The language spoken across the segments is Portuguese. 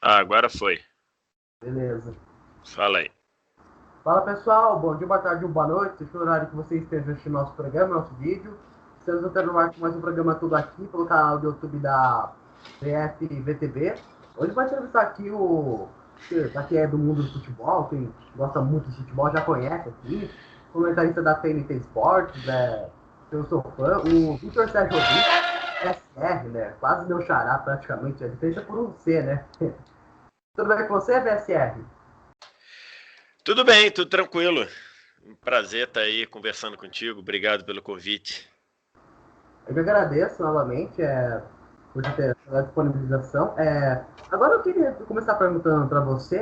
Ah, agora foi. Beleza. Fala aí. Fala pessoal, bom dia, boa tarde ou boa noite, seja o horário que você esteja assistindo nosso programa, nosso vídeo. Estamos entrando no ar com mais um programa Tudo Aqui pelo canal do YouTube da VFVTV. Hoje vai entrevistar aqui o que aqui é do mundo do futebol, quem gosta muito de futebol já conhece aqui, comentarista da TNT Esportes, eu sou fã, o Vitor Sérgio Rodrigues, SR, né? Quase meu xará praticamente, a diferença por um C, né? Tudo bem com você, VSR? Tudo bem, tudo tranquilo. Um prazer estar aí conversando contigo. Obrigado pelo convite. Eu que agradeço novamente por ter a disponibilização. Agora eu queria começar perguntando para você,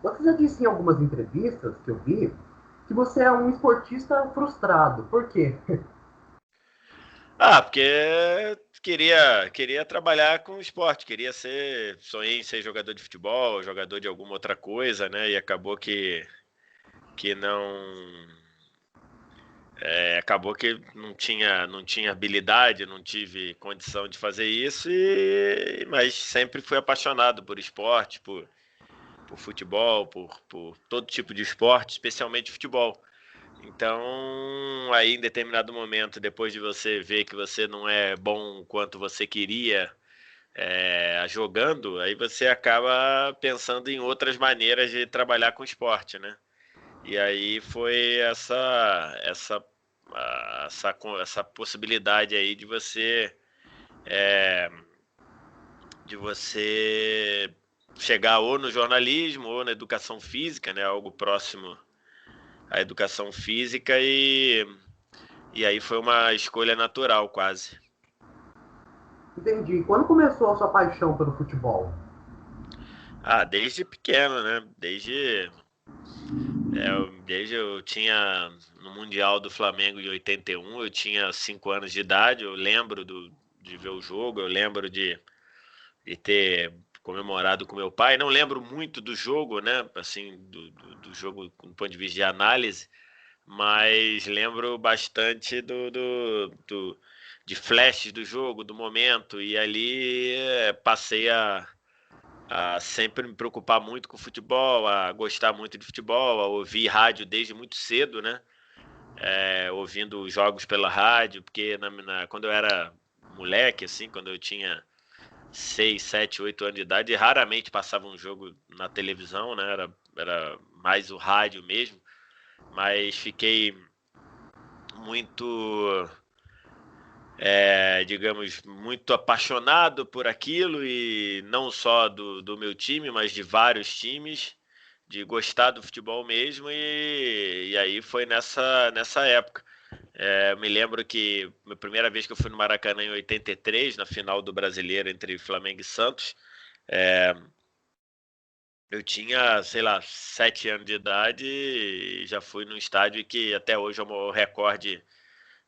você já disse em algumas entrevistas que eu vi que você é um esportista frustrado. Por quê? Ah, porque queria trabalhar com esporte, sonhei em ser jogador de futebol, jogador de alguma outra coisa, né? E que não, acabou que não tinha habilidade, não tive condição de fazer isso mas sempre fui apaixonado por esporte, por futebol, por todo tipo de esporte, especialmente futebol. Então, aí em determinado momento, depois de você ver que você não é bom quanto você queria jogando, aí você acaba pensando em outras maneiras de trabalhar com esporte, né? E aí foi essa possibilidade aí de você chegar ou no jornalismo ou na educação física, né? Algo próximo à educação física e aí foi uma escolha natural, quase. Entendi. Quando começou a sua paixão pelo futebol? Ah, desde pequeno, né? Desde eu tinha no Mundial do Flamengo de 81, eu tinha 5 anos de idade, eu lembro de ver o jogo, eu lembro de ter comemorado com meu pai. Não lembro muito do jogo, né? Assim, do jogo do ponto de vista de análise, mas lembro bastante de flashes do jogo, do momento, e ali passei a sempre me preocupar muito com futebol, a gostar muito de futebol, a ouvir rádio desde muito cedo, né? Ouvindo jogos pela rádio, porque quando eu era moleque, assim, quando eu tinha 6, 7, 8 anos de idade, raramente passava um jogo na televisão, né? Era mais o rádio mesmo, mas fiquei muito, digamos, muito apaixonado por aquilo e não só do meu time, mas de vários times, de gostar do futebol mesmo e aí foi nessa época. Eu me lembro que a primeira vez que eu fui no Maracanã em 83, na final do Brasileiro entre Flamengo e Santos, eu tinha, sei lá, 7 anos de idade e já fui num estádio que até hoje é o maior recorde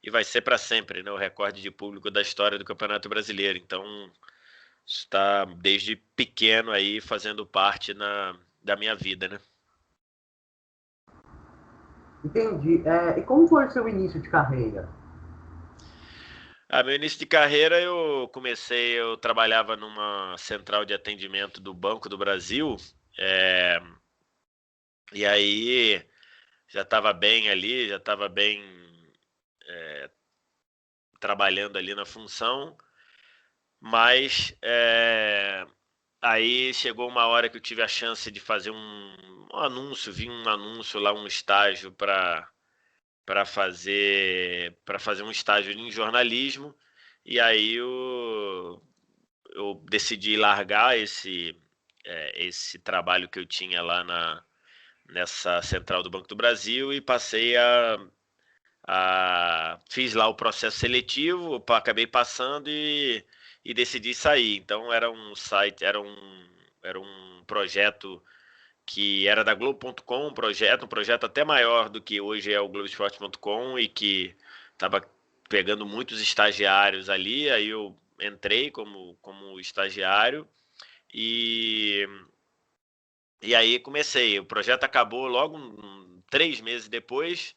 e vai ser para sempre, né? O recorde de público da história do Campeonato Brasileiro. Então, está desde pequeno aí fazendo parte da minha vida, né? Entendi. E como foi o seu início de carreira? Meu início de carreira eu trabalhava numa central de atendimento do Banco do Brasil, é, e aí já estava bem ali, já estava bem trabalhando ali na função, mas aí chegou uma hora que eu tive a chance de fazer um anúncio, vi um anúncio lá, um estágio para fazer um estágio em jornalismo, e aí eu decidi largar esse trabalho que eu tinha lá nessa central do Banco do Brasil e fiz lá o processo seletivo, acabei passando e decidi sair. Então era um site, era um projeto que era da Globo.com, um projeto até maior do que hoje é o Globoesporte.com e que estava pegando muitos estagiários ali. Aí eu entrei como estagiário e, e aí comecei. O projeto acabou logo 3 meses depois.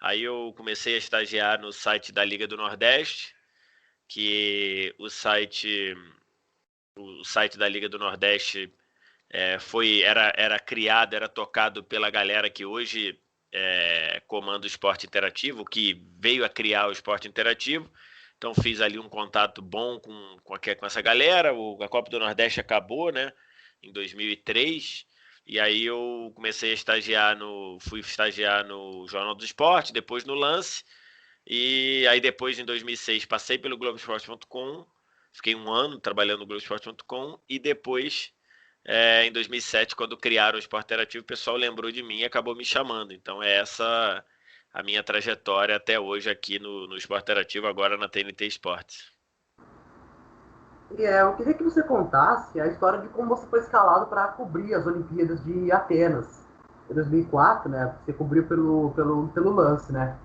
Aí eu comecei a estagiar no site da Liga do Nordeste, que o site da Liga do Nordeste era criado, era tocado pela galera que hoje comanda o esporte interativo, que veio a criar o esporte interativo. Então fiz ali um contato bom com essa galera. A Copa do Nordeste acabou, né, em 2003, e aí eu comecei a fui estagiar no Jornal do Esporte, depois no Lance, e aí depois em 2006 passei pelo Globoesporte.com, fiquei um ano trabalhando no Globoesporte.com, e depois em 2007, quando criaram o Esporte Interativo, o pessoal lembrou de mim e acabou me chamando. Então é essa a minha trajetória até hoje aqui no Esporte Interativo, agora na TNT Esportes. E eu queria que você contasse a história de como você foi escalado para cobrir as Olimpíadas de Atenas, em 2004, né? Você cobriu pelo Lance, né?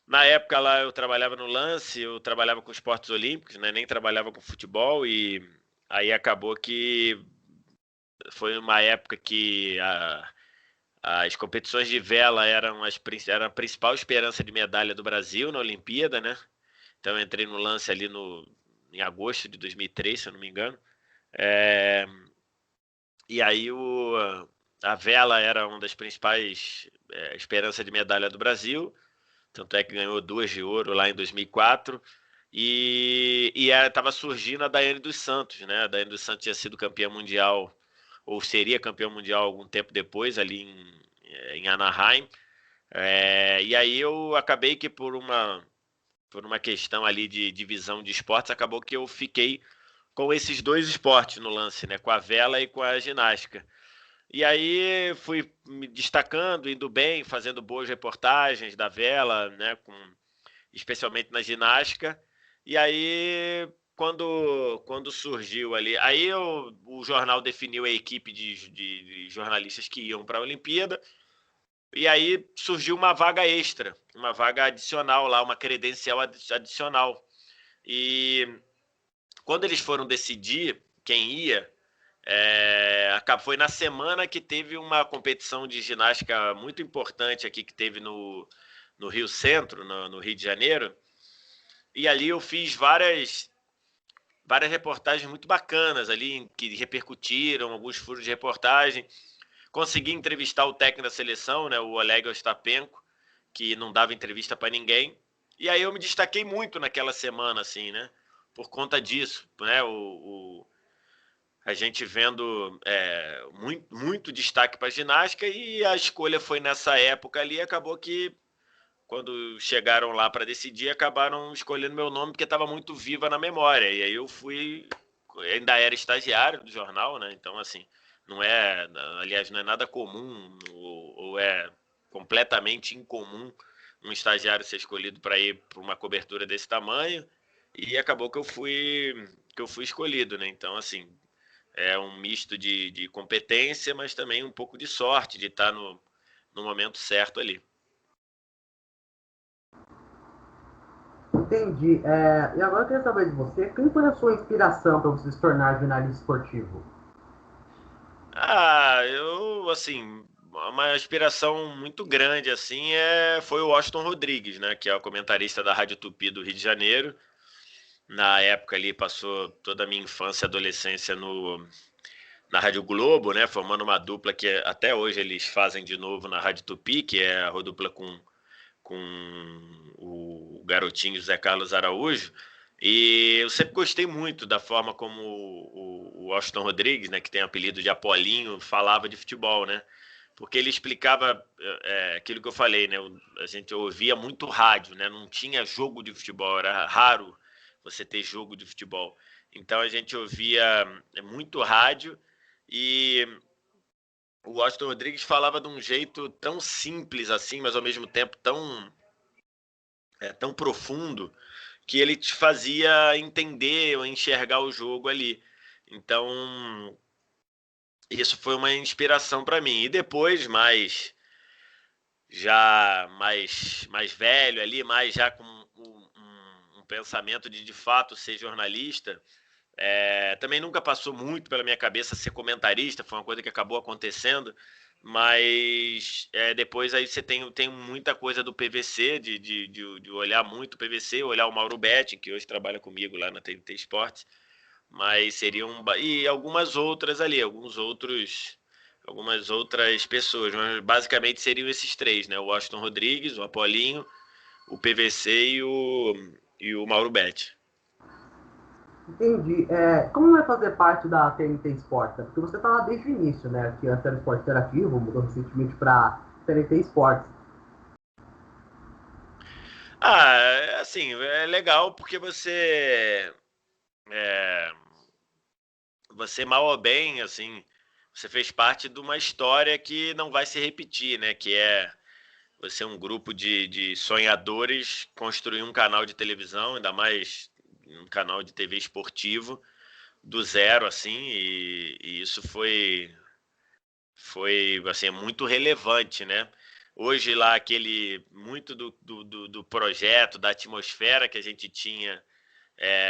Na época lá eu trabalhava no Lance, eu trabalhava com esportes olímpicos, né? Nem trabalhava com futebol, e aí acabou que foi uma época que as competições de vela eram a principal esperança de medalha do Brasil na Olimpíada, né? Então eu entrei no Lance ali em agosto de 2003, se eu não me engano. E aí a vela era uma das principais esperanças de medalha do Brasil, tanto é que ganhou 2 de ouro lá em 2004. E estava surgindo a Daiane dos Santos, né? A Daiane dos Santos tinha sido campeã mundial, ou seria campeã mundial algum tempo depois, ali em Anaheim. E aí eu acabei que por uma questão ali de divisão de esportes, acabou que eu fiquei com esses dois esportes no Lance, né? Com a vela e com a ginástica. E aí fui me destacando, indo bem, fazendo boas reportagens da vela, né? Especialmente na ginástica. E aí, quando surgiu ali, o jornal definiu a equipe de jornalistas que iam para a Olimpíada, e aí surgiu uma vaga extra, uma vaga adicional lá, uma credencial adicional. E quando eles foram decidir quem ia, foi na semana que teve uma competição de ginástica muito importante aqui, que teve no Rio Centro, no Rio de Janeiro, e ali eu fiz várias reportagens muito bacanas ali, que repercutiram, alguns furos de reportagem. Consegui entrevistar o técnico da seleção, né, o Oleg Ostapenko, que não dava entrevista para ninguém. E aí eu me destaquei muito naquela semana, assim, né, por conta disso, né, a gente vendo muito, muito destaque para ginástica, e a escolha foi nessa época ali. Acabou que quando chegaram lá para decidir, acabaram escolhendo meu nome porque estava muito viva na memória. E aí eu ainda era estagiário do jornal, né? Então, assim, aliás, não é nada comum, ou é completamente incomum um estagiário ser escolhido para ir para uma cobertura desse tamanho. E acabou que eu fui escolhido, né? Então, assim, é um misto de competência, mas também um pouco de sorte de estar no momento certo ali. Entendi. E agora eu queria saber de você, quem foi a sua inspiração para você se tornar jornalista esportivo? Assim, uma inspiração muito grande, assim, foi o Washington Rodrigues, né, que é o comentarista da Rádio Tupi do Rio de Janeiro. Na época ali, passou toda a minha infância e adolescência na Rádio Globo, né, formando uma dupla que até hoje eles fazem de novo na Rádio Tupi, que é a dupla com o garotinho Zé Carlos Araújo. E eu sempre gostei muito da forma como o Washington Rodrigues, né, que tem o apelido de Apolinho, falava de futebol, né? Porque ele explicava aquilo que eu falei, né? A gente ouvia muito rádio, né? Não tinha jogo de futebol, era raro você ter jogo de futebol. Então a gente ouvia muito rádio, e o Washington Rodrigues falava de um jeito tão simples assim, mas ao mesmo tempo tão profundo, que ele te fazia entender ou enxergar o jogo ali. Então, isso foi uma inspiração para mim. E depois, mais velho ali, mais já com um pensamento de fato ser jornalista, também nunca passou muito pela minha cabeça ser comentarista, foi uma coisa que acabou acontecendo, Mas depois aí você tem muita coisa do PVC, de olhar muito o PVC, olhar o Mauro Betting, que hoje trabalha comigo lá na TNT Esportes, mas seriam e algumas outras ali, algumas outras pessoas, mas basicamente seriam esses três, né? O Washington Rodrigues, o Apolinho, o PVC e o Mauro Betti. Entendi. Como vai fazer parte da TNT Sports? Porque você tá lá desde o início, né? Que antes era Esporte Interativo, mudou recentemente para TNT Sports. Assim, é legal porque é, você mal ou bem, assim, você fez parte de uma história que não vai se repetir, né? Que é você um grupo de sonhadores construir um canal de televisão, ainda mais um canal de TV esportivo, do zero, assim, e isso foi assim, muito relevante, né? Hoje lá muito do projeto, da atmosfera que a gente tinha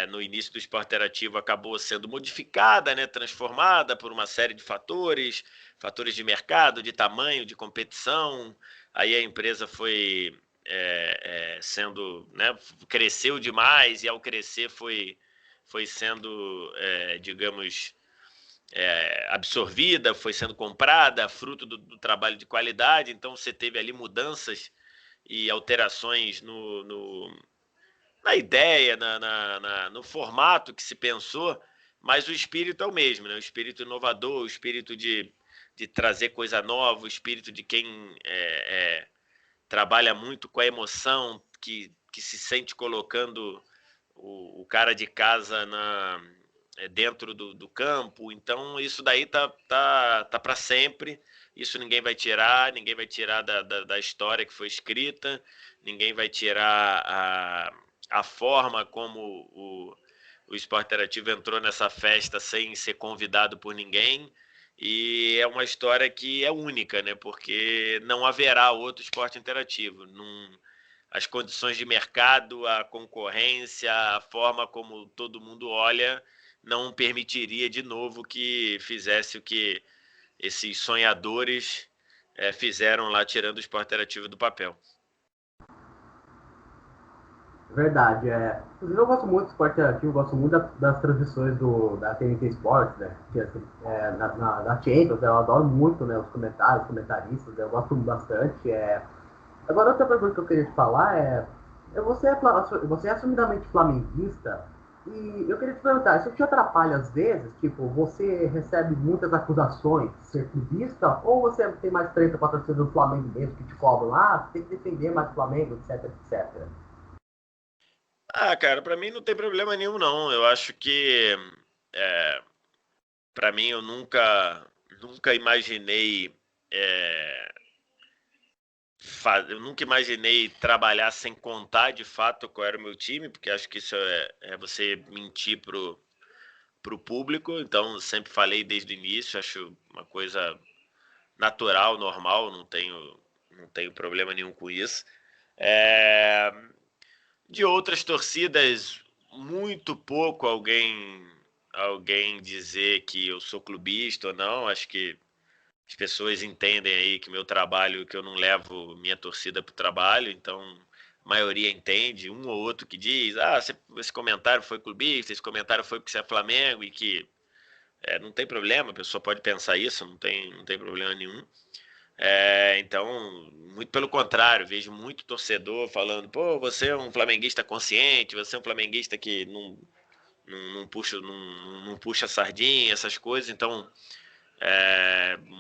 no início do esporte interativo acabou sendo modificada, né, transformada por uma série de fatores de mercado, de tamanho, de competição. Aí a empresa foi sendo, né, cresceu demais e ao crescer foi sendo, digamos, absorvida, foi sendo comprada, fruto do trabalho de qualidade. Então você teve ali mudanças e alterações na ideia, no formato que se pensou, mas o espírito é o mesmo, né? O espírito inovador, o espírito de trazer coisa nova, o espírito de quem trabalha muito com a emoção, que se sente colocando o cara de casa dentro do campo. Então, isso daí tá para sempre. Isso ninguém vai tirar da história que foi escrita, ninguém vai tirar a forma como o Esporte Interativo entrou nessa festa sem ser convidado por ninguém. E é uma história que é única, né? Porque não haverá outro esporte interativo. As condições de mercado, a concorrência, a forma como todo mundo olha, não permitiria de novo que fizesse o que esses sonhadores fizeram lá, tirando o esporte interativo do papel. Verdade. Inclusive, eu gosto muito do esporte interativo, gosto muito das transmissões da TNT Sports, né? Que, assim, na Champions, eu adoro muito, né, os comentários, os comentaristas, eu gosto bastante. Agora, outra pergunta que eu queria te falar você é assumidamente flamenguista, e eu queria te perguntar, isso te atrapalha às vezes? Tipo, você recebe muitas acusações de ser clubista, ou você tem mais treta para a torcida do Flamengo mesmo, que te cobram, você tem que defender mais o Flamengo, etc, etc. Cara, pra mim não tem problema nenhum, não. Eu acho que, é, para mim, eu nunca imaginei é, eu nunca imaginei trabalhar sem contar de fato qual era o meu time, porque acho que isso é você mentir pro público. Então, sempre falei desde o início, acho uma coisa natural, normal, não tenho problema nenhum com isso. É, de outras torcidas, muito pouco alguém dizer que eu sou clubista ou não. Acho que as pessoas entendem aí que meu trabalho, que eu não levo minha torcida para o trabalho, então a maioria entende. Um ou outro que diz, esse comentário foi clubista, esse comentário foi porque você é Flamengo, e que não tem problema, a pessoa pode pensar isso, não tem problema nenhum. Então, muito pelo contrário, vejo muito torcedor falando, pô, você é um flamenguista consciente, você é um flamenguista que não puxa sardinha, essas coisas. Então,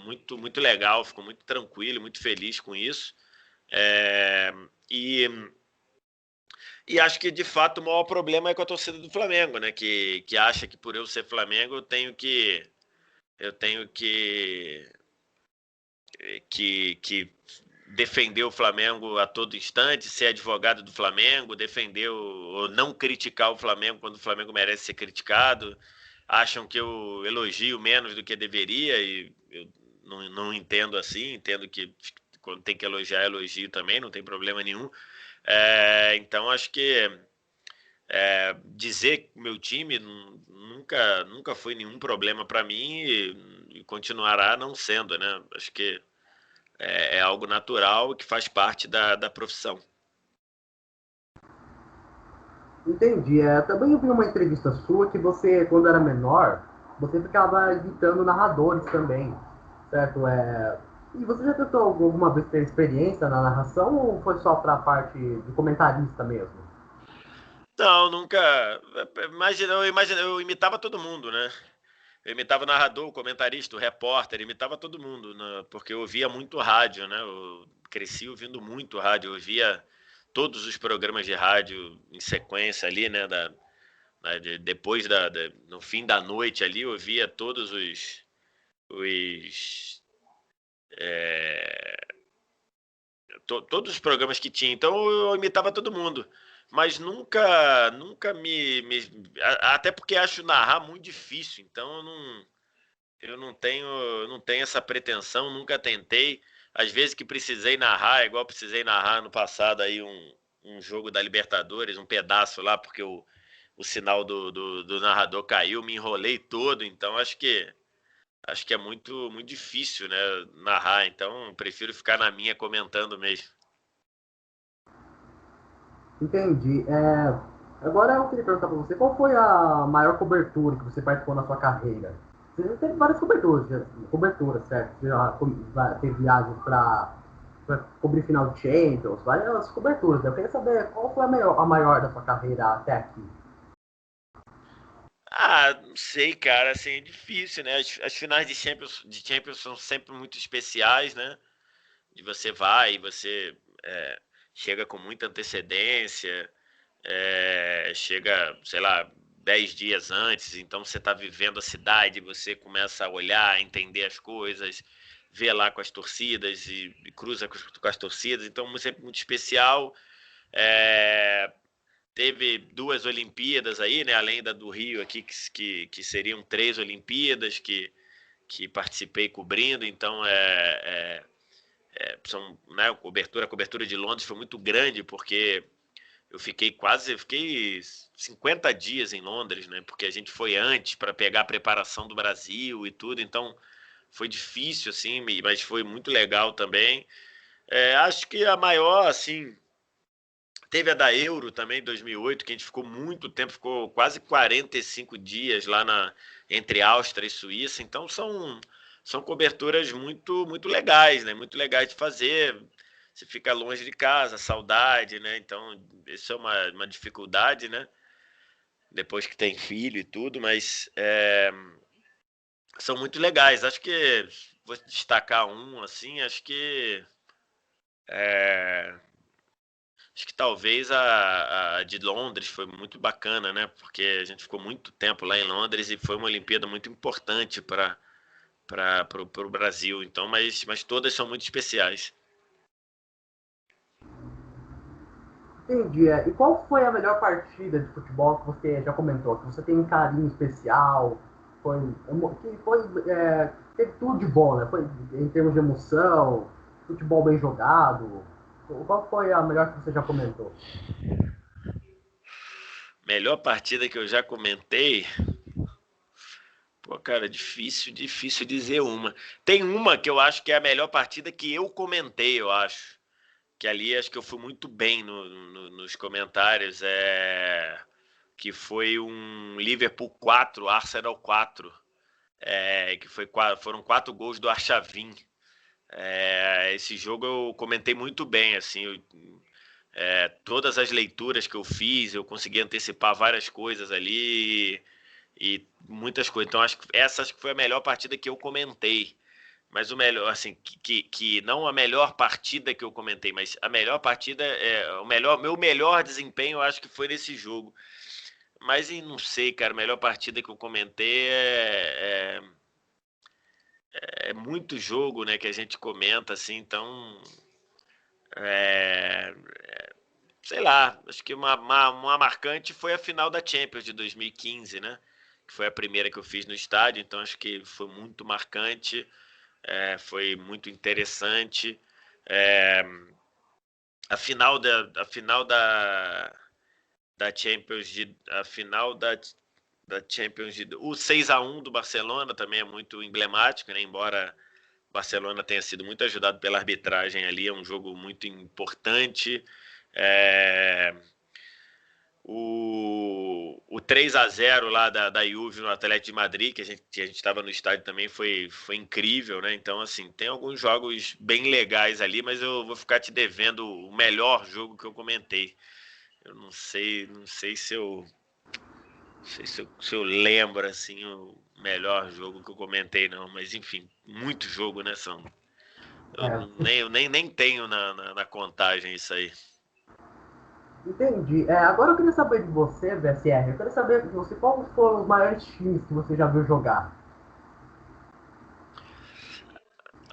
muito, muito legal, fico muito tranquilo, muito feliz com isso. É, e, e acho que, de fato, o maior problema é com a torcida do Flamengo, né? Que acha que por eu ser Flamengo eu tenho que defender o Flamengo a todo instante, ser advogado do Flamengo, defender ou não criticar o Flamengo quando o Flamengo merece ser criticado. Acham que eu elogio menos do que deveria, e eu não entendo assim. Entendo que quando tem que elogiar, elogio também, não tem problema nenhum. Então acho que dizer que meu time nunca foi nenhum problema para mim, e continuará não sendo, né? Acho que é algo natural que faz parte da profissão. Entendi. Também eu vi uma entrevista sua que você, quando era menor, você ficava imitando narradores também, certo? E você já tentou alguma vez ter experiência na narração ou foi só para a parte de comentarista mesmo? Não, nunca. Eu imitava todo mundo, né? Eu imitava o narrador, o comentarista, o repórter, imitava todo mundo, né? Porque eu ouvia muito rádio, né? Eu cresci ouvindo muito rádio, eu ouvia todos os programas de rádio em sequência ali, né? Depois no fim da noite ali, eu ouvia os é, todos os programas que tinha. Então eu imitava todo mundo. Mas nunca até porque acho narrar muito difícil. Então eu não tenho essa pretensão, nunca tentei. Às vezes que precisei narrar, igual precisei narrar no passado aí um jogo da Libertadores, um pedaço lá, porque o sinal do narrador caiu, me enrolei todo. Então acho que é muito difícil, né, narrar. Então prefiro ficar na minha comentando mesmo. Entendi. Agora eu queria perguntar para você, qual foi a maior cobertura que você participou na sua carreira? Você já teve várias coberturas, certo? Você já teve viagens para cobrir final de Champions, várias coberturas. Eu queria saber qual foi a maior da sua carreira até aqui. Ah, não sei, cara, assim, é difícil, né? As finais de Champions são sempre muito especiais, né? E você vai, você é, chega com muita antecedência, chega, sei lá, 10 dias antes, então você está vivendo a cidade, você começa a olhar, entender as coisas, vê lá com as torcidas e cruza com as torcidas, então sempre muito especial. É, teve duas Olimpíadas aí, né, além da do Rio aqui, que seriam três Olimpíadas que participei cobrindo, então são, né, a cobertura de Londres foi muito grande, porque eu fiquei 50 dias em Londres, né? Porque a gente foi antes para pegar a preparação do Brasil e tudo, então foi difícil, assim, mas foi muito legal também. Acho que a maior, assim, teve a da Euro também, em 2008, que a gente ficou muito tempo, ficou quase 45 dias lá entre Áustria e Suíça, então são coberturas muito legais, né? Muito legais de fazer. Você fica longe de casa, saudade, né? Então, isso é uma dificuldade, né? Depois que tem filho e tudo, mas são muito legais. Acho que vou destacar um, assim, é, acho que talvez a de Londres foi muito bacana, né? Porque a gente ficou muito tempo lá em Londres e foi uma Olimpíada muito importante para o Brasil. Então, mas todas são muito especiais. Entendi. E qual foi a melhor partida de futebol que você já comentou? Que você tem um carinho especial? Foi, que foi, teve tudo de bom, né? Foi em termos de emoção, futebol bem jogado. Qual foi a melhor que você já comentou? Melhor partida que eu já comentei. Pô, cara, difícil dizer uma. Tem uma que eu acho que é a melhor partida que eu comentei, eu acho. Que ali acho que eu fui muito bem nos comentários. Que foi um Liverpool 4, Arsenal 4. Foram 4 gols do Arshavin. Esse jogo eu comentei muito bem, assim. Todas as leituras que eu fiz, eu consegui antecipar várias coisas ali e muitas coisas. Então, acho que foi a melhor partida que eu comentei. Mas o melhor, assim, que não a melhor partida que eu comentei, mas a melhor partida, meu melhor desempenho, eu acho que foi nesse jogo. Mas não sei, cara, a melhor partida que eu comentei é muito jogo, né, que a gente comenta, assim, então, é, sei lá, acho que uma marcante foi a final da Champions de 2015, né, que foi a primeira que eu fiz no estádio, então acho que foi muito marcante. Foi muito interessante. É, a final da Champions o 6-1 do Barcelona também é muito emblemático, né? Embora Barcelona tenha sido muito ajudado pela arbitragem ali, é um jogo muito importante. O 3-0 lá da Juve no Atlético de Madrid, que a gente estava no estádio também, foi incrível, né? Então, assim, tem alguns jogos bem legais ali, mas eu vou ficar te devendo o melhor jogo que eu comentei. Eu não sei se eu lembro, assim, o melhor jogo que eu comentei, não. Mas, enfim, muito jogo, né? Eu É, nem tenho na contagem isso aí. entendi. Agora eu queria saber de você, VSR. Eu queria saber de você quais foram os maiores times que você já viu jogar.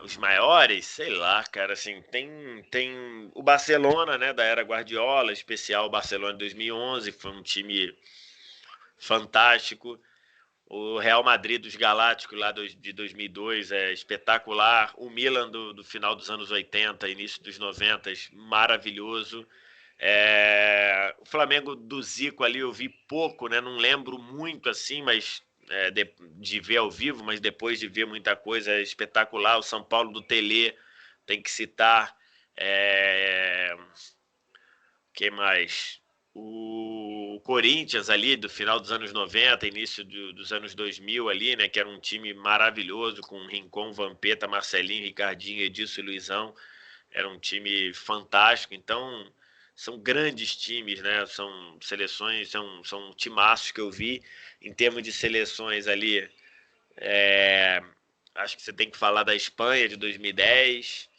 Os maiores, sei lá, cara, assim, tem o Barcelona, né, da era Guardiola, especial o Barcelona de 2011, foi um time fantástico. O Real Madrid dos Galácticos lá de 2002 é espetacular. O Milan do final dos anos 80, início dos 90, maravilhoso. O Flamengo do Zico ali eu vi pouco, né? Não lembro muito assim, mas de ver ao vivo, mas depois de ver muita coisa é espetacular. O São Paulo do Telê tem que citar. É... Que mais? O Corinthians ali do final dos anos 90, início dos anos 2000 ali, né? Que era um time maravilhoso com Rincon, Vampeta, Marcelinho, Ricardinho, Edilson e Luizão. Era um time fantástico. Então, são grandes times, né? São seleções, são timaços que eu vi. Em termos de seleções ali, acho que você tem que falar da Espanha de 2010,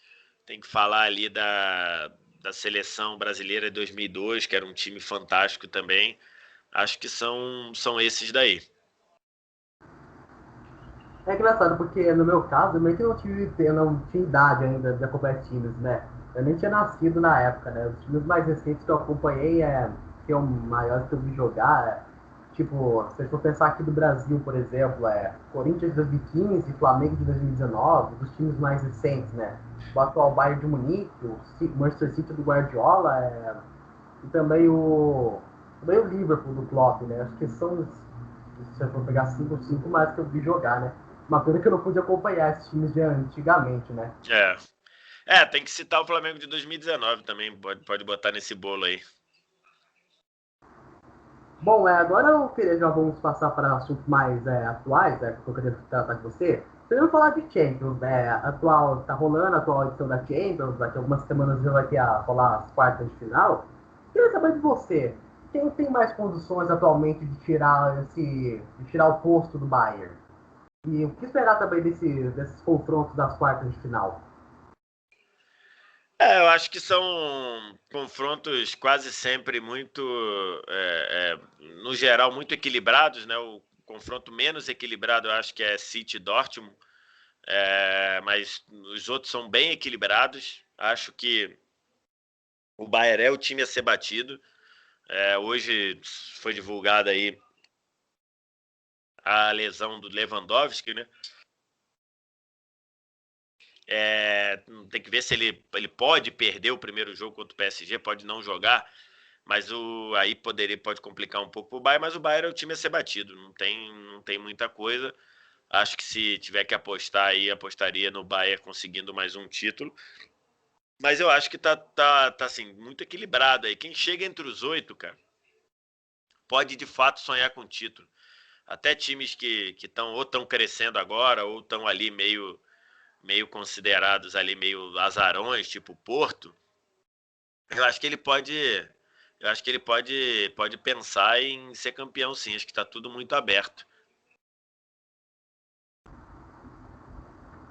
tem que falar ali da seleção brasileira de 2002, que era um time fantástico também. Acho que são esses daí. É engraçado, porque no meu caso, eu meio que eu não tinha idade ainda de acompanhar times, né? Eu nem tinha nascido na época, né? Os times mais recentes que eu acompanhei, que é o maior que eu vi jogar, tipo, se a gente for pensar aqui do Brasil, por exemplo, Corinthians de 2015, Flamengo de 2019, dos times mais recentes, né? O atual Bayern de Munique, o Manchester City do Guardiola, e também o Liverpool do Klopp, né? Acho que são, se eu for pegar cinco mais que eu vi jogar, né? Uma pena que eu não pude acompanhar esses times de antigamente, né? É. Tem que citar o Flamengo de 2019 também, pode botar nesse bolo aí. Bom, agora eu queria já vamos passar para assuntos mais atuais, que eu queria tratar com você. Primeiro falar de Champions, né? Atual, tá rolando a atual edição da Champions, daqui a algumas semanas já vai ter rolar as quartas de final. Queria saber de você, quem tem mais condições atualmente de tirar o posto do Bayern? E o que esperar também desses confrontos das quartas de final? Eu acho que são confrontos quase sempre muito, no geral, muito equilibrados, né? O confronto menos equilibrado eu acho que é City e Dortmund, mas os outros são bem equilibrados. Acho que o Bayern é o time a ser batido. Hoje foi divulgada aí a lesão do Lewandowski, né? Tem que ver se ele pode perder o primeiro jogo contra o PSG, pode não jogar, mas aí pode complicar um pouco o Bayern, mas o Bayern é o time a ser batido, não tem muita coisa. Acho que se tiver que apostar aí, apostaria no Bayern conseguindo mais um título. Mas eu acho que tá assim, muito equilibrado aí. Quem chega entre os oito, cara, pode de fato sonhar com título. Até times que estão ou estão crescendo agora ou estão ali meio considerados ali meio azarões, tipo Porto, eu acho que ele pode, eu acho que ele pode pensar em ser campeão, sim. Acho que está tudo muito aberto.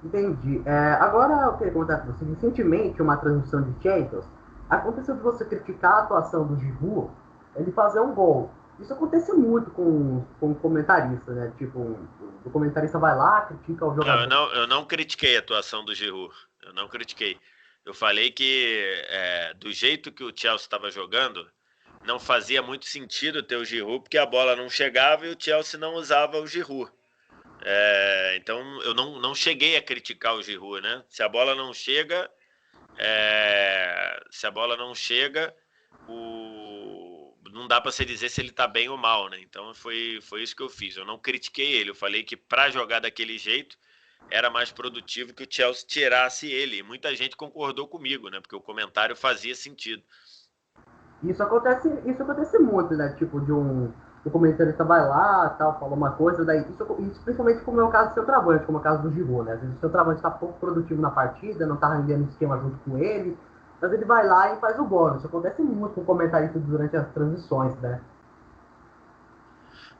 Entendi. Agora eu queria comentar com você. Recentemente, uma transmissão de Champions, aconteceu de você criticar a atuação do Giroud, ele fazer um gol. Isso acontece muito com comentarista, né? Tipo, o comentarista vai lá, critica o Não, eu jogador. não, eu não critiquei a atuação do Giroud. Eu não critiquei. Eu falei que do jeito que o Chelsea estava jogando, não fazia muito sentido ter o Giroud, porque a bola não chegava e o Chelsea não usava o Giroud. Então eu não cheguei a criticar o Giroud, né? Se a bola não chega, não dá para se dizer se ele tá bem ou mal, né? Então foi isso que eu fiz. Eu não critiquei ele. Eu falei que para jogar daquele jeito, era mais produtivo que o Chelsea tirasse ele. E muita gente concordou comigo, né? Porque o comentário fazia sentido. Isso acontece muito, né? Tipo, o comentarista vai lá, tal, fala uma coisa, daí isso principalmente como é o caso do seu travante, como é o caso do Giroud, né? Às vezes o seu travante está pouco produtivo na partida, não tá rendendo o esquema junto com ele, mas ele vai lá e faz o gol. Isso acontece muito com o comentarista durante as transições, né?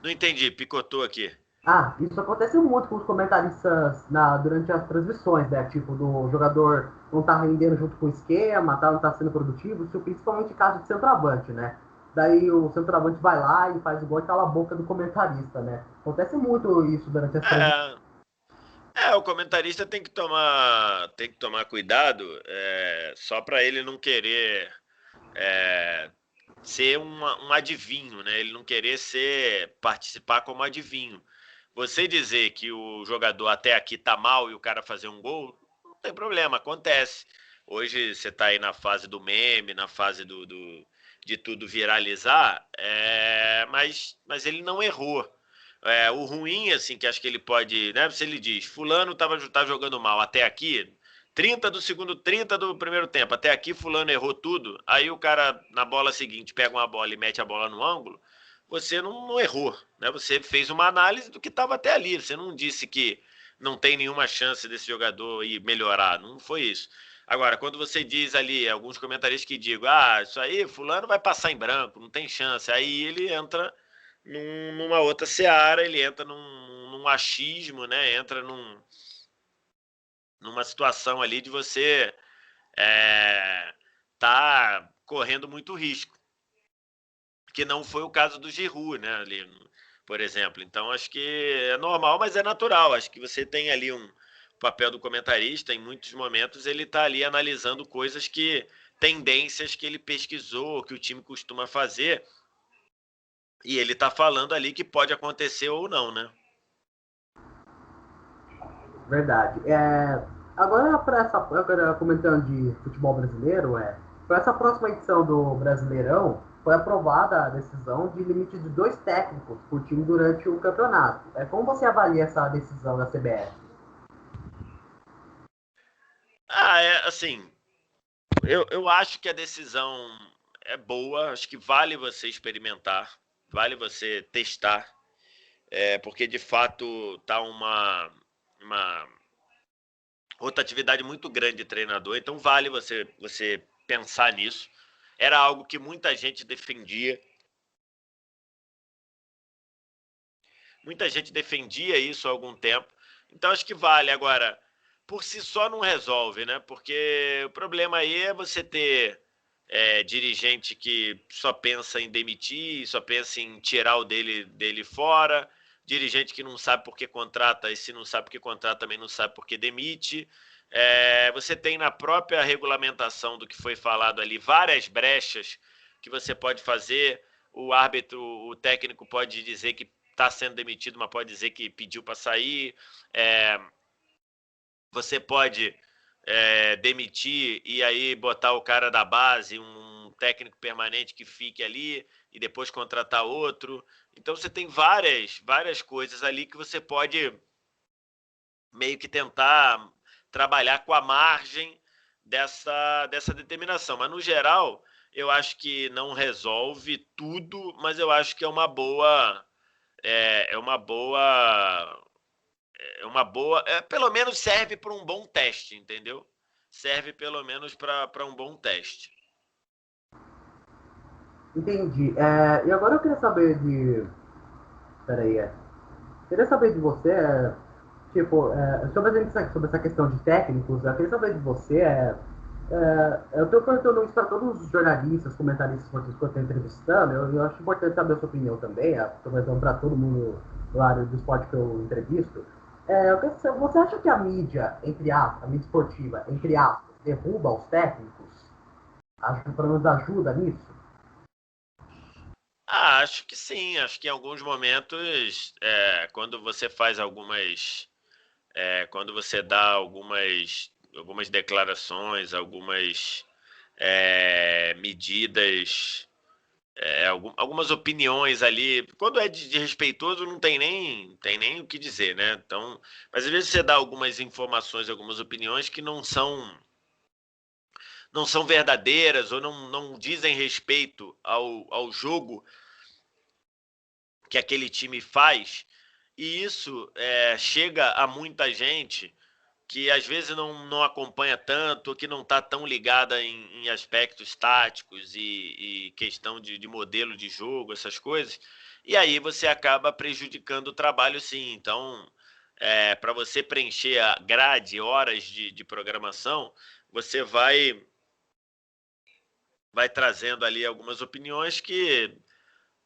Não entendi, picotou aqui. Ah, isso acontece muito com os comentaristas durante as transmissões, né? Tipo, do jogador não tá rendendo junto com o esquema, tá, não tá sendo produtivo, isso principalmente em caso de centroavante, né? Daí o centroavante vai lá e faz o gol e cala a boca do comentarista, né? Acontece muito isso durante as transmissões. É, o comentarista tem que tomar cuidado, só para ele não querer é, ser um adivinho, né? Ele não querer participar como adivinho. Você dizer que o jogador até aqui tá mal e o cara fazer um gol, não tem problema, acontece. Hoje você tá aí na fase do meme, na fase de tudo viralizar, mas ele não errou. O ruim, assim, que acho que ele pode, né? Se ele diz, fulano tá jogando mal até aqui, 30 do segundo, 30 do primeiro tempo, até aqui fulano errou tudo, aí o cara na bola seguinte pega uma bola e mete a bola no ângulo, você não errou, né? Você fez uma análise do que estava até ali, você não disse que não tem nenhuma chance desse jogador ir melhorar, não foi isso. Agora, quando você diz ali, alguns comentaristas que digam, isso aí, fulano vai passar em branco, não tem chance, aí ele entra numa outra seara, ele entra num achismo, né? Entra numa situação ali de você tá correndo muito risco, que não foi o caso do Giroud, né? Ali, por exemplo. Então acho que é normal, mas é natural. Acho que você tem ali um papel do comentarista. Em muitos momentos ele está ali analisando coisas que tendências que ele pesquisou, que o time costuma fazer, e ele está falando ali que pode acontecer ou não, né? Verdade. Agora comentando de futebol brasileiro, para essa próxima edição do Brasileirão, foi aprovada a decisão de limite de 2 técnicos por time durante o campeonato. Como você avalia essa decisão da CBF? Assim, eu acho que a decisão é boa, acho que vale você experimentar, vale você testar, porque de fato tá uma rotatividade muito grande de treinador, então vale você pensar nisso. Era algo que muita gente defendia isso há algum tempo, então acho que vale. Agora, por si só não resolve, né? Porque o problema aí é você ter dirigente que só pensa em demitir, só pensa em tirar o dele fora, dirigente que não sabe por que contrata, e se não sabe por que contrata, também não sabe por que demite. Você tem na própria regulamentação do que foi falado ali várias brechas que você pode fazer. O árbitro, o técnico pode dizer que está sendo demitido, mas pode dizer que pediu para sair. Você pode demitir e aí botar o cara da base, um técnico permanente que fique ali e depois contratar outro. Então você tem várias coisas ali que você pode meio que tentar trabalhar com a margem dessa determinação. Mas no geral, eu acho que não resolve tudo, mas eu acho que é uma boa pelo menos serve para um bom teste, entendeu? Serve pelo menos para um bom teste. Entendi. E agora eu queria saber de. Peraí, queria saber de você, tipo, sobre essa questão de técnicos, eu queria saber de você, eu estou perguntando isso para todos os jornalistas, comentaristas esportivos que eu estou entrevistando, eu acho importante saber a sua opinião também, estou perguntando para todo mundo do área do esporte que eu entrevisto. Você acha que a mídia, entre aspas, a mídia esportiva, entre aspas, derruba os técnicos? Pelo menos ajuda nisso? Acho que sim. Acho que em alguns momentos, quando você faz quando você dá algumas declarações, algumas medidas algumas opiniões ali. Quando é de respeitoso, não tem nem o que dizer, né? Então, mas às vezes você dá algumas informações, algumas opiniões que não são verdadeiras ou não dizem respeito ao jogo que aquele time faz, e isso chega a muita gente que às vezes não acompanha tanto, que não está tão ligada em aspectos táticos e questão de modelo de jogo, essas coisas, e aí você acaba prejudicando o trabalho, sim. Então, para você preencher a grade, horas de programação, você vai trazendo ali algumas opiniões que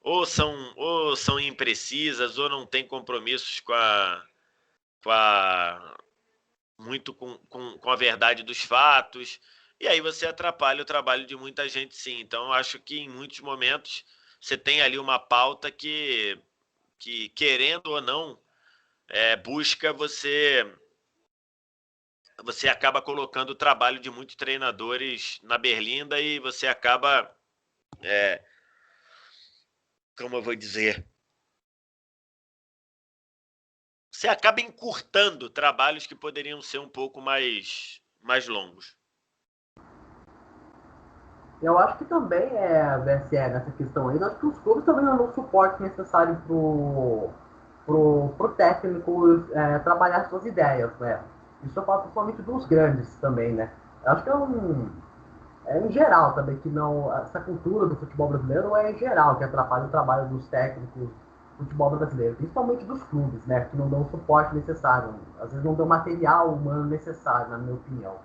ou são imprecisas ou não têm compromissos com a muito com a verdade dos fatos, e aí você atrapalha o trabalho de muita gente, sim. Então, eu acho que em muitos momentos você tem ali uma pauta que querendo ou não, busca você acaba colocando o trabalho de muitos treinadores na berlinda e você acaba, como eu vou dizer, você acaba encurtando trabalhos que poderiam ser um pouco mais longos. Eu acho que também nessa questão aí, eu acho que os clubes também não dão o suporte necessário pro técnico trabalhar suas ideias, né? Isso eu falo principalmente dos grandes também, né? Eu acho que em geral também, que não. Essa cultura do futebol brasileiro é em geral que atrapalha o trabalho dos técnicos do futebol brasileiro, principalmente dos clubes, né? Que não dão o suporte necessário. Às vezes não dão material humano necessário, na minha opinião.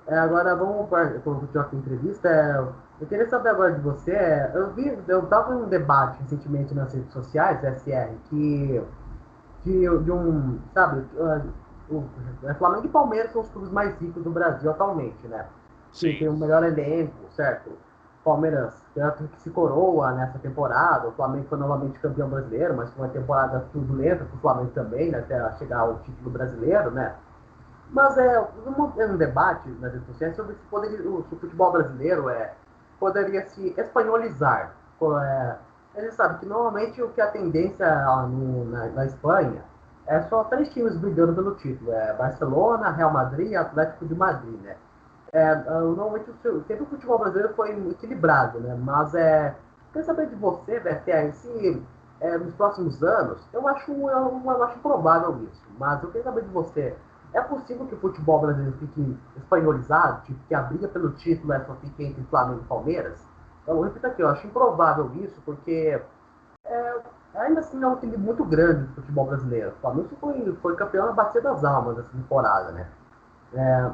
Agora vamos continuar com a entrevista. Eu queria saber agora de você. Eu estava em um debate recentemente nas redes sociais, SR, de um, sabe, Flamengo e Palmeiras são os clubes mais ricos do Brasil atualmente, né? Sim, Sim. tem o melhor elenco, certo? Palmeiras que se coroa nessa temporada, o Flamengo foi novamente campeão brasileiro, mas foi uma temporada turbulenta para o Flamengo também, né, até chegar ao título brasileiro, né? Mas um debate nas redes sociais sobre se o futebol brasileiro poderia se espanholizar. Ele sabe que normalmente o que a tendência na Espanha é só três times brigando pelo título: Barcelona, Real Madrid e Atlético de Madrid, né? Normalmente sempre o futebol brasileiro foi equilibrado, né? Mas quero saber de você, BFR, se nos próximos anos, eu acho improvável isso, mas eu queria saber de você, é possível que o futebol brasileiro fique espanholizado, tipo, que a briga pelo título só fique entre Flamengo e Palmeiras? Eu repito aqui, eu acho improvável isso, porque é, ainda assim é um time muito grande do futebol brasileiro. O Flamengo foi campeão na Bacia das Almas essa temporada, né?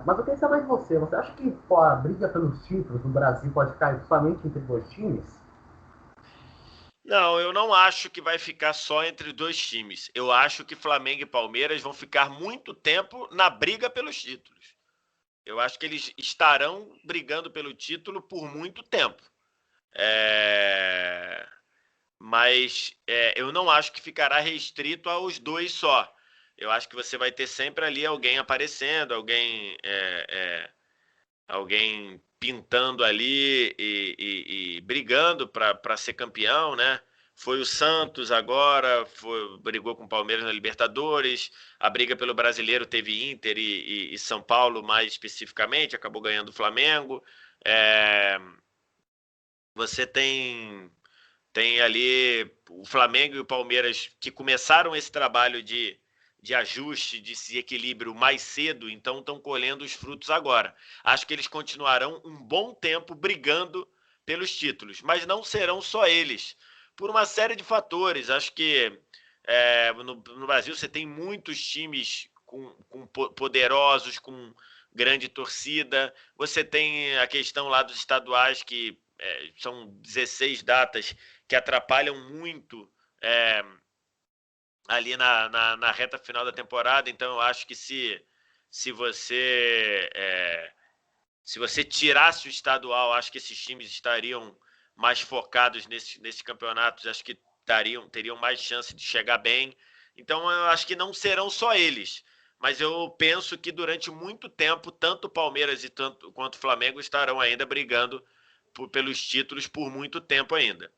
Mas eu queria saber de você. Você acha que a briga pelos títulos no Brasil pode ficar somente entre dois times? Não, eu não acho que vai ficar só entre dois times. Eu acho que Flamengo e Palmeiras vão ficar muito tempo na briga pelos títulos. Eu acho que eles estarão brigando pelo título por muito tempo. É, Mas eu não acho que ficará restrito aos dois só. Eu acho que você vai ter sempre ali alguém aparecendo, alguém pintando ali e brigando para ser campeão, né? Foi o Santos agora, brigou com o Palmeiras na Libertadores. A briga pelo Brasileiro teve Inter e São Paulo, mais especificamente, acabou ganhando o Flamengo. É, Você tem ali o Flamengo e o Palmeiras que começaram esse trabalho de ajuste, de se equilíbrio mais cedo, então estão colhendo os frutos agora. Acho que eles continuarão um bom tempo brigando pelos títulos, mas não serão só eles, por uma série de fatores. Acho que no Brasil você tem muitos times com poderosos, com grande torcida. Você tem a questão lá dos estaduais que são 16 datas que atrapalham muito ali na reta final da temporada. Então, eu acho que se você se você tirasse o estadual, acho que esses times estariam mais focados nesses campeonatos. Acho que teriam mais chance de chegar bem. Então, eu acho que não serão só eles, mas eu penso que durante muito tempo, tanto o Palmeiras quanto o Flamengo estarão ainda brigando pelos títulos por muito tempo ainda.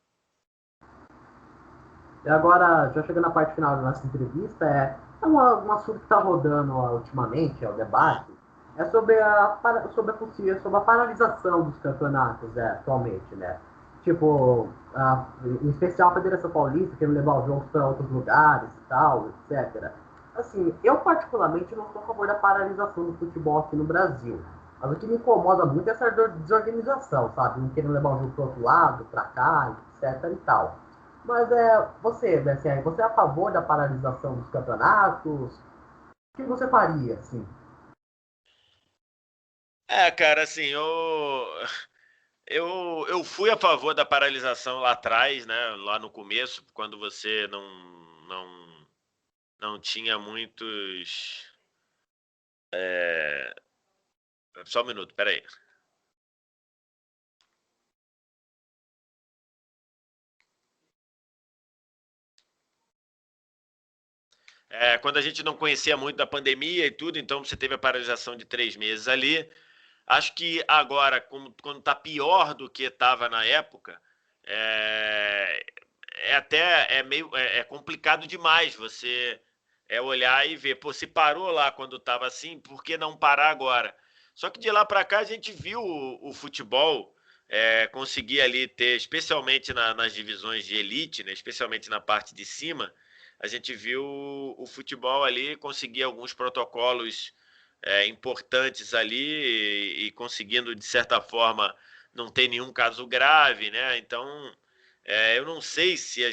E agora, já chegando na parte final da nossa entrevista, um assunto que está rodando ultimamente, é o debate, é sobre sobre a paralisação dos campeonatos atualmente, né? Tipo, em especial a Federação Paulista, querendo levar os jogos para outros lugares e tal, etc. Assim, eu particularmente não sou a favor da paralisação do futebol aqui no Brasil. Mas o que me incomoda muito é essa desorganização, sabe? Não querendo levar o jogo para outro lado, para cá, etc e tal. Mas você, BSR, você é a favor da paralisação dos campeonatos? O que você faria, assim? Cara, assim, eu fui a favor da paralisação lá atrás, né? Lá no começo, quando você não tinha muitos. É... Só um minuto, peraí. Quando a gente não conhecia muito da pandemia e tudo, então você teve a paralisação de 3 meses ali. Acho que agora, quando está pior do que estava na época, é, é meio complicado demais você olhar e ver, pô, se parou lá quando estava assim, por que não parar agora? Só que de lá para cá a gente viu o futebol conseguir ali ter, especialmente nas divisões de elite, né, especialmente na parte de cima, a gente viu o futebol ali conseguir alguns protocolos importantes ali e conseguindo, de certa forma, não ter nenhum caso grave, né? Então, eu não sei se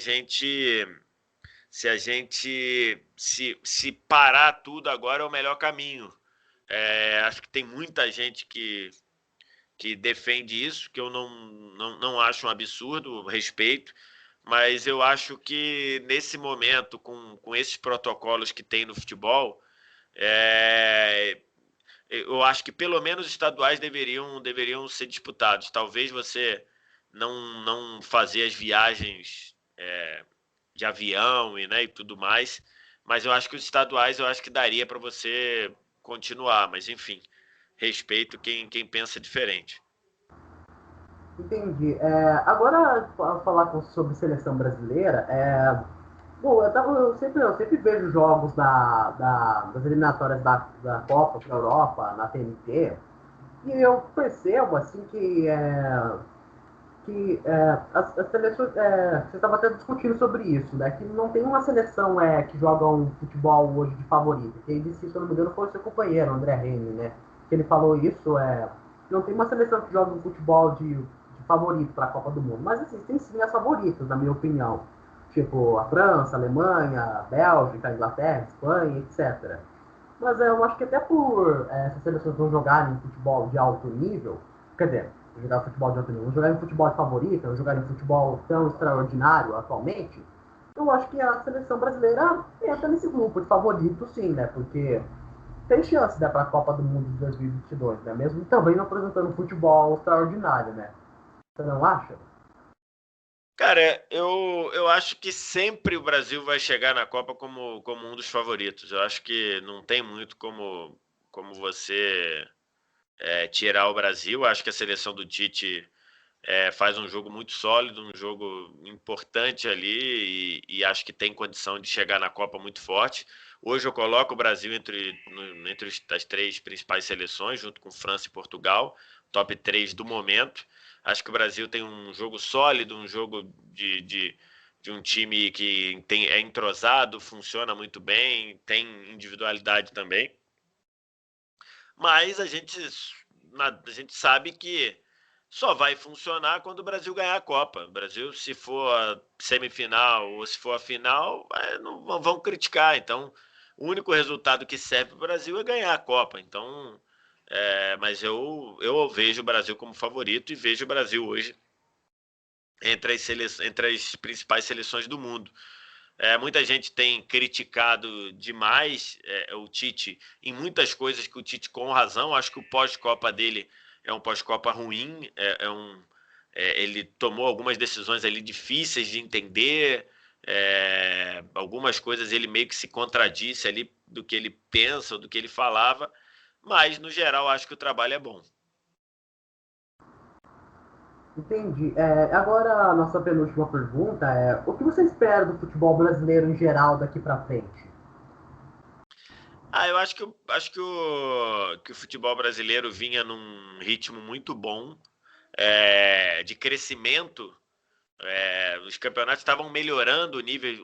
parar tudo agora é o melhor caminho. Acho que tem muita gente que defende isso, que eu não acho um absurdo, respeito, mas eu acho que nesse momento, com esses protocolos que tem no futebol, é, eu acho que pelo menos estaduais deveriam ser disputados. Talvez você não fazer as viagens de avião e, né, e tudo mais, mas eu acho que os estaduais eu acho que daria para você continuar. Mas enfim, respeito quem pensa diferente. Entendi. Agora, falar sobre seleção brasileira, bom, eu sempre vejo jogos das eliminatórias da Copa para a Europa, na TNT, e eu percebo, assim, que as seleções. Você estava até discutindo sobre isso, né? Que não tem uma seleção que joga um futebol hoje de favorito. Quem disse, se eu não me engano, foi o seu companheiro, André Reine, né? Que ele falou isso, não tem uma seleção que joga um futebol de favorito para a Copa do Mundo. Mas existem sim as favoritas, na minha opinião. Tipo a França, a Alemanha, a Bélgica, a Inglaterra, a Espanha, etc. Mas eu acho que até por essas seleções não jogarem futebol de alto nível, quer dizer, jogar futebol de alto nível, não jogarem futebol de favorita, não jogarem futebol tão extraordinário atualmente, eu acho que a seleção brasileira entra nesse grupo de favoritos, sim, né? Porque tem chance, né, para a Copa do Mundo de 2022, né? Mesmo também não apresentando futebol extraordinário, né? Você não acha? Cara, eu acho que sempre o Brasil vai chegar na Copa como um dos favoritos. Eu acho que não tem muito como você tirar o Brasil. Eu acho que a seleção do Tite faz um jogo muito sólido, um jogo importante ali e acho que tem condição de chegar na Copa muito forte. Hoje eu coloco o Brasil entre as três principais seleções, junto com França e Portugal, top 3 do momento. Acho que o Brasil tem um jogo sólido, um jogo de um time que é entrosado, funciona muito bem, tem individualidade também. Mas a gente sabe que só vai funcionar quando o Brasil ganhar a Copa. O Brasil, se for a semifinal ou se for a final, não vão criticar. Então, o único resultado que serve para o Brasil é ganhar a Copa. Então, mas eu vejo o Brasil como favorito e vejo o Brasil hoje entre as principais seleções do mundo. Muita gente tem criticado demais o Tite em muitas coisas que o Tite, com razão, acho que o pós-Copa dele é um pós-Copa ruim, ele tomou algumas decisões ali difíceis de entender, algumas coisas ele meio que se contradisse ali ele pensa, ou do que ele falava, mas no geral acho que o trabalho é bom. Entendi. Agora, a nossa penúltima pergunta é: o que você espera do futebol brasileiro em geral daqui para frente? Eu acho que o futebol brasileiro vinha num ritmo muito bom, de crescimento. Os campeonatos estavam melhorando o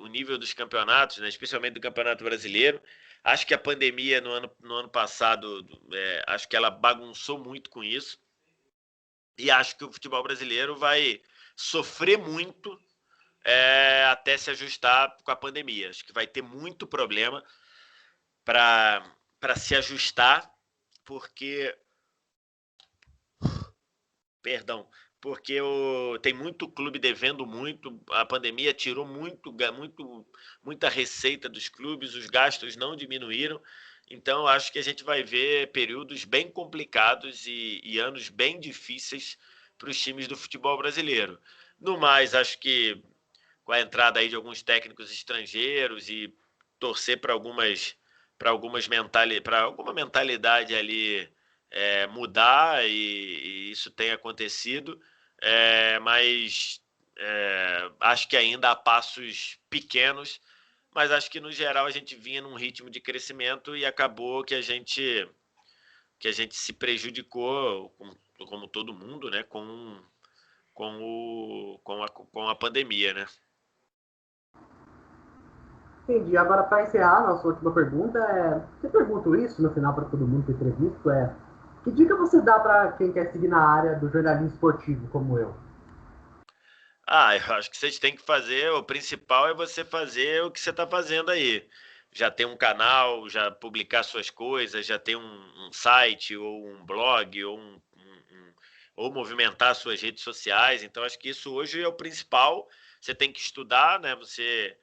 nível dos campeonatos, né, especialmente do Campeonato Brasileiro. Acho que a pandemia no ano passado, acho que ela bagunçou muito com isso. E acho que o futebol brasileiro vai sofrer muito, até se ajustar com a pandemia. Acho que vai ter muito problema para se ajustar, porque, perdão, porque tem muito clube devendo muito, a pandemia tirou muita receita dos clubes, os gastos não diminuíram, então acho que a gente vai ver períodos bem complicados e anos bem difíceis para os times do futebol brasileiro. No mais, acho que com a entrada aí de alguns técnicos estrangeiros e torcer para alguma mentalidade ali mudar, e isso tem acontecido, mas acho que ainda há passos pequenos, mas acho que no geral a gente vinha num ritmo de crescimento e acabou que a gente se prejudicou, como todo mundo, né, com a pandemia, né? Entendi. Agora, para encerrar, nossa última pergunta é: você pergunta isso no final para todo mundo que entrevisto, que dica você dá para quem quer seguir na área do jornalismo esportivo, como eu? Eu acho que vocês têm que fazer, o principal é você fazer o que você está fazendo aí. Já ter um canal, já publicar suas coisas, já ter um site, ou um blog, ou movimentar suas redes sociais. Então, acho que isso hoje é o principal. Você tem que estudar, né? Se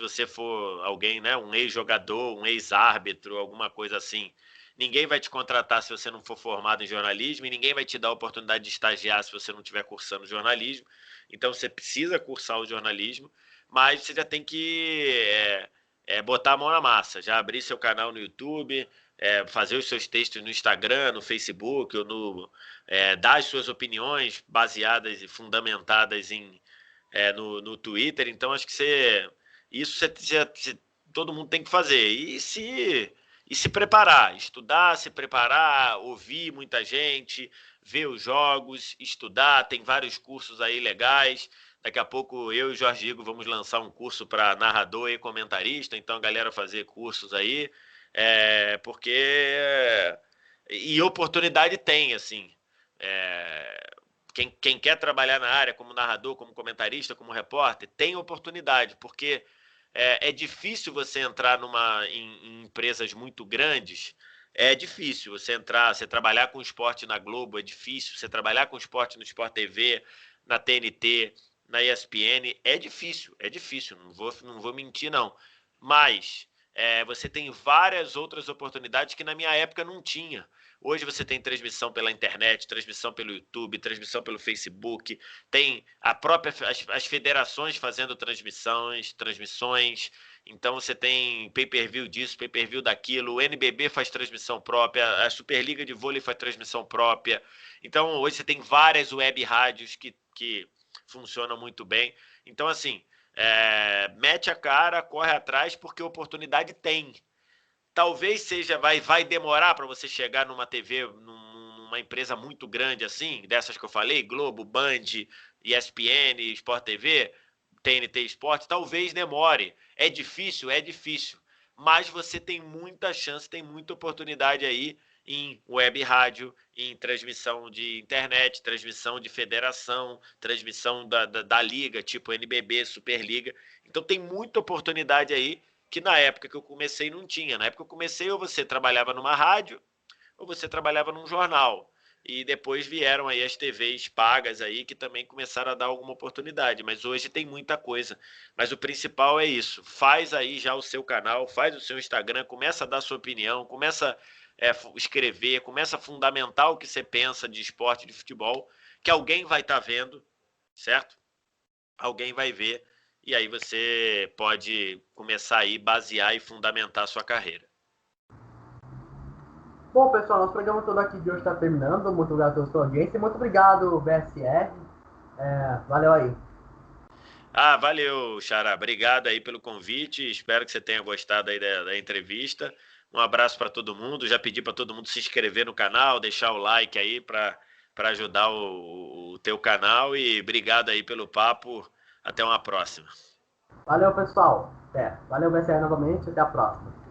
você for alguém, né? Um ex-jogador, um ex-árbitro, alguma coisa assim, ninguém vai te contratar se você não for formado em jornalismo, e ninguém vai te dar a oportunidade de estagiar se você não estiver cursando jornalismo. Então você precisa cursar o jornalismo, mas você já tem que botar a mão na massa, já abrir seu canal no YouTube, fazer os seus textos no Instagram, no Facebook, ou dar as suas opiniões baseadas e fundamentadas no Twitter. Então acho que todo mundo tem que fazer. E se preparar, estudar, se preparar, ouvir muita gente, ver os jogos, estudar. Tem vários cursos aí legais. Daqui a pouco eu e o Jorge Igor vamos lançar um curso para narrador e comentarista. Então, a galera fazer cursos aí, porque. E oportunidade tem, assim. É, quem quer trabalhar na área como narrador, como comentarista, como repórter, tem oportunidade, porque é difícil você entrar em empresas muito grandes. É difícil você trabalhar com esporte na Globo, é difícil você trabalhar com esporte no Sport TV, na TNT, na ESPN, é difícil, não vou mentir não. Mas você tem várias outras oportunidades que na minha época não tinha. Hoje você tem transmissão pela internet, transmissão pelo YouTube, transmissão pelo Facebook, tem as federações fazendo transmissões. Então você tem pay-per-view disso, pay-per-view daquilo, o NBB faz transmissão própria, a Superliga de Vôlei faz transmissão própria. Então hoje você tem várias web rádios que funcionam muito bem. Então assim, mete a cara, corre atrás, porque oportunidade tem. Talvez vai demorar para você chegar numa TV, numa empresa muito grande assim, dessas que eu falei, Globo, Band, ESPN, Sport TV, TNT Esporte, talvez demore. É difícil, é difícil. Mas você tem muita chance, tem muita oportunidade aí em web rádio, em transmissão de internet, transmissão de federação, transmissão da liga, tipo NBB, Superliga. Então tem muita oportunidade aí que na época que eu comecei não tinha. Na época que eu comecei, ou você trabalhava numa rádio, ou você trabalhava num jornal. E depois vieram aí as TVs pagas aí, que também começaram a dar alguma oportunidade. Mas hoje tem muita coisa. Mas o principal é isso. Faz aí já o seu canal, faz o seu Instagram, começa a dar sua opinião, começa escrever, começa a fundamentar o que você pensa de esporte, de futebol, que alguém vai estar vendo, certo? Alguém vai ver, e aí você pode começar aí, basear e fundamentar a sua carreira. Bom, pessoal, nosso programa todo aqui de hoje está terminando. Muito obrigado pela sua audiência. Muito obrigado, BSR. Valeu aí. Valeu, Xará. Obrigado aí pelo convite. Espero que você tenha gostado aí da entrevista. Um abraço para todo mundo. Já pedi para todo mundo se inscrever no canal, deixar o like aí para ajudar o teu canal. E obrigado aí pelo papo. Até uma próxima. Valeu, pessoal. Valeu, BSR novamente. Até a próxima.